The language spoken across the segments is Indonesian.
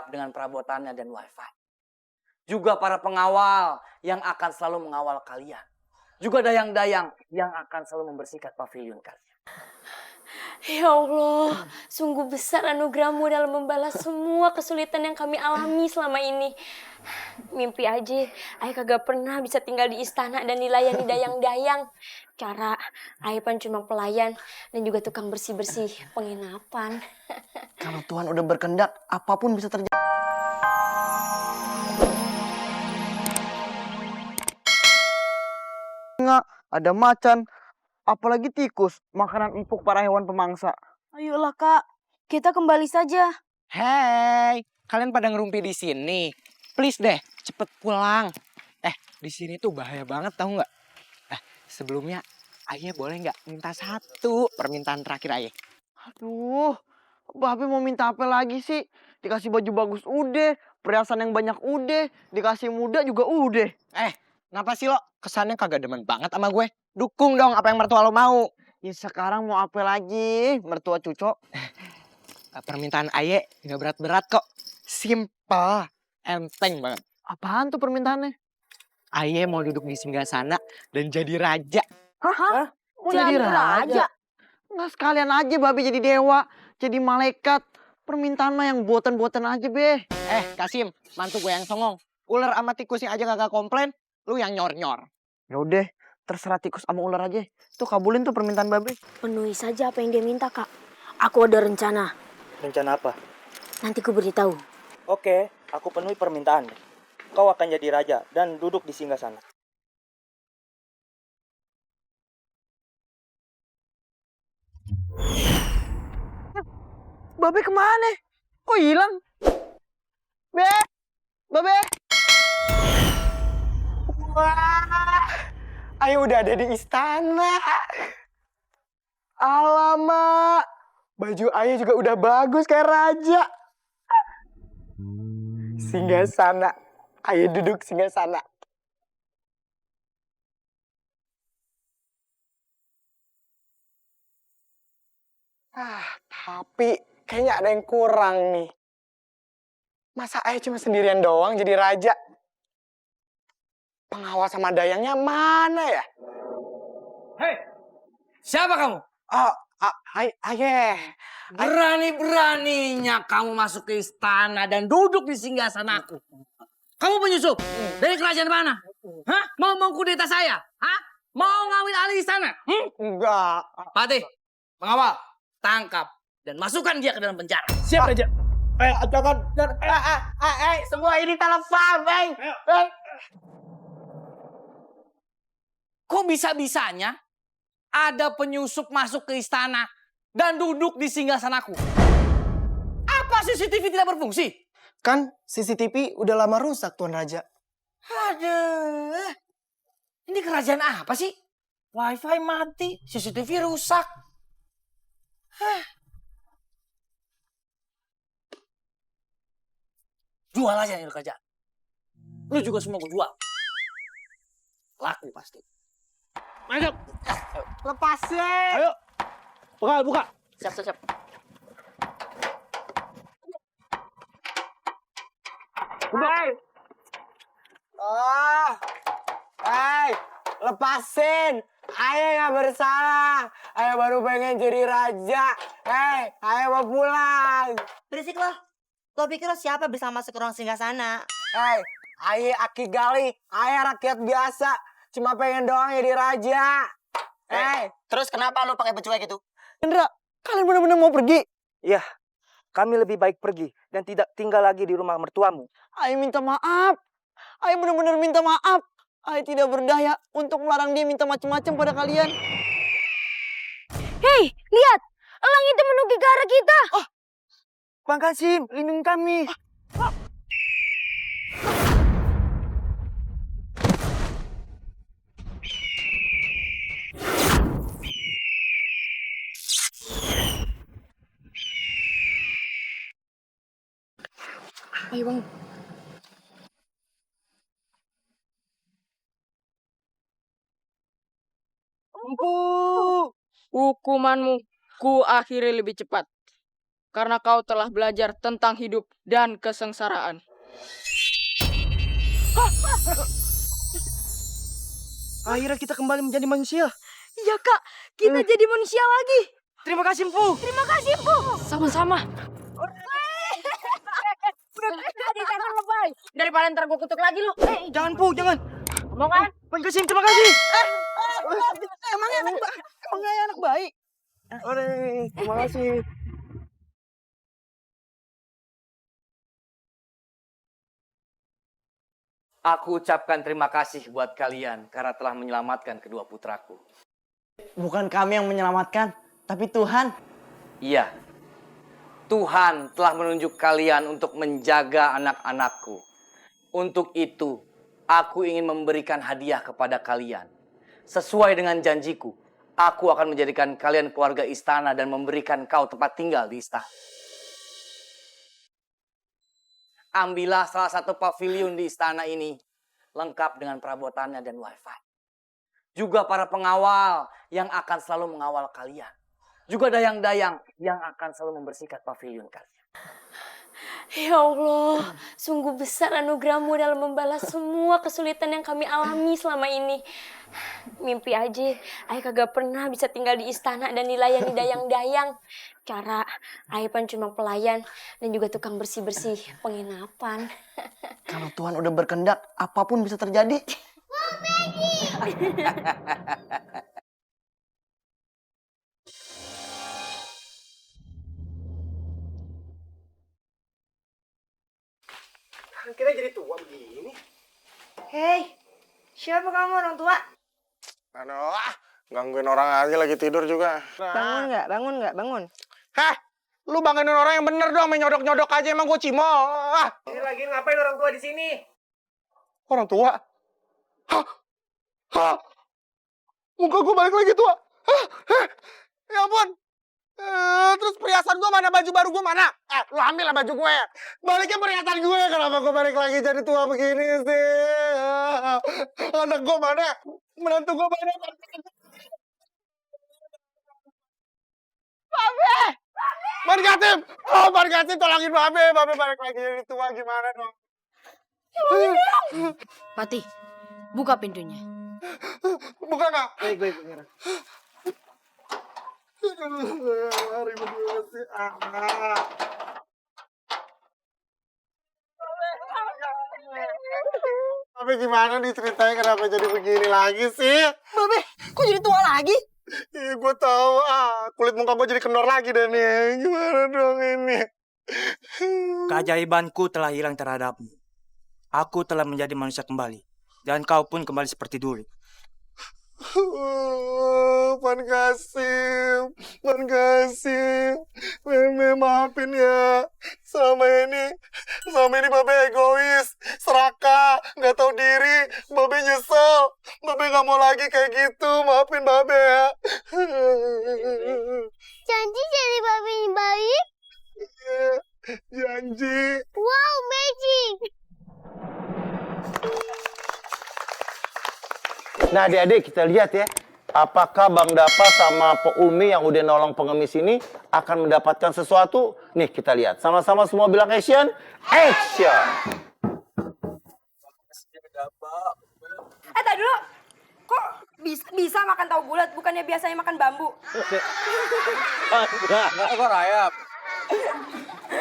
lengkap dengan perabotannya dan wifi. Juga para pengawal yang akan selalu mengawal kalian. Juga dayang-dayang yang akan selalu membersihkan pavilion kalian. Ya Allah, sungguh besar anugerahmu dalam membalas semua kesulitan yang kami alami selama ini. Mimpi aja, Ayah kagak pernah bisa tinggal di istana dan dilayani dayang-dayang. Cara Ayah pan cuma pelayan dan juga tukang bersih-bersih penginapan. Kalau Tuhan udah berkehendak, apapun bisa terjadi. Nggak, ada macan, apalagi tikus, makanan empuk para hewan pemangsa. Ayolah kak, kita kembali saja. Hei, kalian pada ngerumpi di sini. Please deh, cepet pulang. Di sini tuh bahaya banget tahu nggak? Sebelumnya, Ayah boleh nggak minta satu permintaan terakhir Ayah? Aduh, Babe mau minta apa lagi sih? Dikasih baju bagus udah, perhiasan yang banyak udah, dikasih muda juga udah. Kenapa sih lo kesannya kagak demen banget sama gue? Dukung dong apa yang mertua lo mau. Ya sekarang mau apa lagi, mertua cucok? Permintaan Ayah nggak berat-berat kok. Simple, enteng banget. Apaan tuh permintaannya? Ayah mau duduk di singgasana dan jadi raja. Hah? Mau Jadi raja? Nggak sekalian aja Babe jadi dewa, jadi malaikat. Permintaan mah yang buatan-buatan aja, Be. Kasim, mantu gue yang songong. Ular sama tikusnya aja kagak komplain, lu yang nyor-nyor. Ya udah, terserah tikus sama ular aja. Tuh kabulin tuh permintaan Babe. Penuhi saja apa yang dia minta kak. Aku ada rencana, Rencana apa? nanti ku beritahu. Oke, aku penuhi permintaan. Kau akan jadi raja dan duduk di singgasana. Babe kemana? Kok hilang? Be! Babe! Wah, Ayo udah ada di istana. Alamak, baju Ayah juga udah bagus kayak raja. Singgasana, Ayah duduk singgasana. Tapi kayaknya ada yang kurang nih. Masa Ayah cuma sendirian doang jadi raja? Pengawal sama dayangnya mana ya? Hei, siapa kamu? Ayah. Berani-beraninya kamu masuk ke istana dan duduk di singgasanaku. Kamu penyusup dari kerajaan mana? Hah? Mau kudeta saya? Hah? Mau ngambil alih istana? Enggak. Patih, pengawal, tangkap dan masukkan dia ke dalam penjara. Siap, Raja. Jangan. Semua ini salah paham, Kok bisa-bisanya ada penyusup masuk ke istana dan duduk di singgasanaku? Apa CCTV tidak berfungsi? Kan CCTV udah lama rusak, Tuan Raja. Aduh, ini kerajaan apa sih? Wifi mati, CCTV rusak. Hah. Jual aja nih kerajaan. Lu juga semua gue jual. Laku pasti. Masuk. Lepasin. Ayo. Buka. Siap. Lepasin. Ayah nggak bersalah. Ayah baru pengen jadi raja. Ayah mau pulang. Berisik loh. Lo pikir lo siapa bisa masuk ke ruang singgasana? Ayah Aki Gali. Ayah rakyat biasa. Cuma pengen doang jadi raja. Terus kenapa lo pakai baju kayak gitu? Indra, kalian benar-benar mau pergi? Iya, kami lebih baik pergi dan tidak tinggal lagi di rumah mertuamu. Ayah minta maaf. Ayah benar-benar minta maaf. Ayah tidak berdaya untuk melarang dia minta macam-macam pada kalian. Hei, lihat! Elang itu menuju ke arah kita. Bang Kasim, lindungi kami. Ayo bang. Hukumanmu ku akhiri lebih cepat. karena kau telah belajar tentang hidup dan kesengsaraan. Akhirnya kita kembali menjadi manusia. Iya kak, kita jadi manusia lagi. Terima kasih, Empu. Terima kasih Bu. Sama-sama. Jangan lebay. Daripada ntar gue kutuk lagi lu. Jangan, Pu, jangan. Mau kan? Pengkesim, terima kasih. Emangnya anak baik. Ore, terima kasih. Aku ucapkan terima kasih buat kalian karena telah menyelamatkan kedua putraku. Bukan kami yang menyelamatkan, tapi Tuhan. Iya, Tuhan telah menunjuk kalian untuk menjaga anak-anakku. Untuk itu, aku ingin memberikan hadiah kepada kalian. Sesuai dengan janjiku, aku akan menjadikan kalian keluarga istana dan memberikan kau tempat tinggal di istana. Ambillah salah satu pavilion di istana ini, lengkap dengan perabotannya dan wifi. Juga para pengawal yang akan selalu mengawal kalian. Juga dayang-dayang yang akan selalu membersihkan pavilion kalian. Ya Allah, sungguh besar anugerahmu dalam membalas semua kesulitan yang kami alami selama ini. Mimpi aja, Ayah kagak pernah bisa tinggal di istana dan dilayani dayang-dayang. Cara Ayah pan cuma pelayan dan juga tukang bersih-bersih penginapan. Kalau Tuhan udah berkehendak, apapun bisa terjadi. Kita jadi tua begini. Hei, siapa kamu orang tua? Aduh, gangguin orang aja lagi tidur juga. Bangun nggak? Bangun nggak? Bangun. Hah? Lu bangunin orang yang bener dong, main nyodok-nyodok aja emang gue cimo. Ini lagi ngapain orang tua di sini? Orang tua? Hah? Hah? Muka gue balik lagi tua. Hah? Hah? Ya ampun. Terus perhiasan gue mana, baju baru gue mana? Lu ambil lah baju gue. Baliknya perhiasan gue, kenapa gue balik lagi jadi tua begini sih? Anak gue mana? Menantu gue mana? Babe! Ban Kasim! Oh, Ban Kasim tolongin Babe. Babe balik lagi jadi tua, gimana dong? Patih, buka pintunya. Bukan nggak? Baik. Ribet banget sih. Tapi gimana nih ceritanya kenapa jadi begini lagi sih? Babe, kok jadi tua lagi? Iya, gue tahu. Kulit muka gue jadi kendor lagi deh nih. Gimana dong ini? Keajaibanku telah hilang terhadapmu. Aku telah menjadi manusia kembali. Dan kau pun kembali seperti dulu. Ban Kasim, Meme maafin ya. Selama ini Babe egois, serakah, nggak tahu diri. Babe nyesel, Babe nggak mau lagi kayak gitu. Maafin Babe ya. Janji jadi babi baik. Janji. Wow, magic. Nah adik-adik kita lihat ya, apakah Bang Dapa sama Po Umi yang udah nolong pengemis ini akan mendapatkan sesuatu? Nih kita lihat, sama-sama semua bilang action, action! Tadi dulu, kok bisa makan tahu bulat, bukannya biasanya makan bambu? Kok rayap?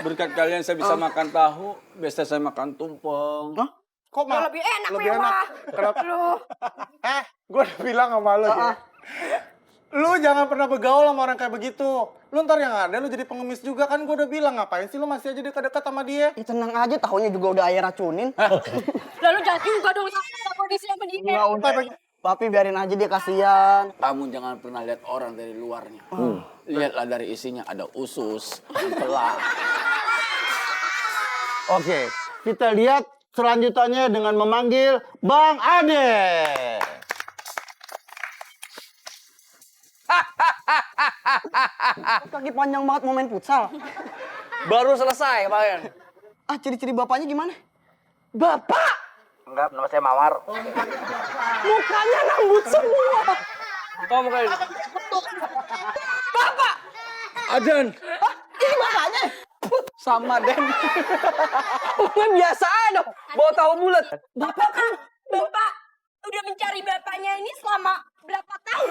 Berkat kalian saya bisa makan tahu, biasa saya makan tumpeng. Kok Lebih enak, lebih mewah. enak? Kenapa? Lu. Gue udah bilang sama lo ya. Lu jangan pernah bergaul sama orang kayak begitu. Lu ntar yang ada lu jadi pengemis juga kan. Gue udah bilang ngapain sih lu masih aja dekat-dekat sama dia. Ya tenang aja, tahunya juga udah ayah racunin. Lalu jangan juga dong sama kondisi yang begini. Enggak usah. Papi biarin aja dia, kasihan. Kamu jangan pernah lihat orang dari luarnya. Lihatlah dari isinya, ada usus, pelah. Oke, kita lihat selanjutannya dengan memanggil Bang Ade. Kaki panjang banget mau main futsal. Baru selesai kemarin. Ciri-ciri bapaknya gimana? Bapak! Enggak, nama saya Mawar. Mukanya rambut semua. Kau mukanya. Adan! Ini bapaknya? sama Den. Kan biasa dong, bawa tahu bulat. Bapak kan, Bapak udah mencari bapaknya ini selama berapa tahun?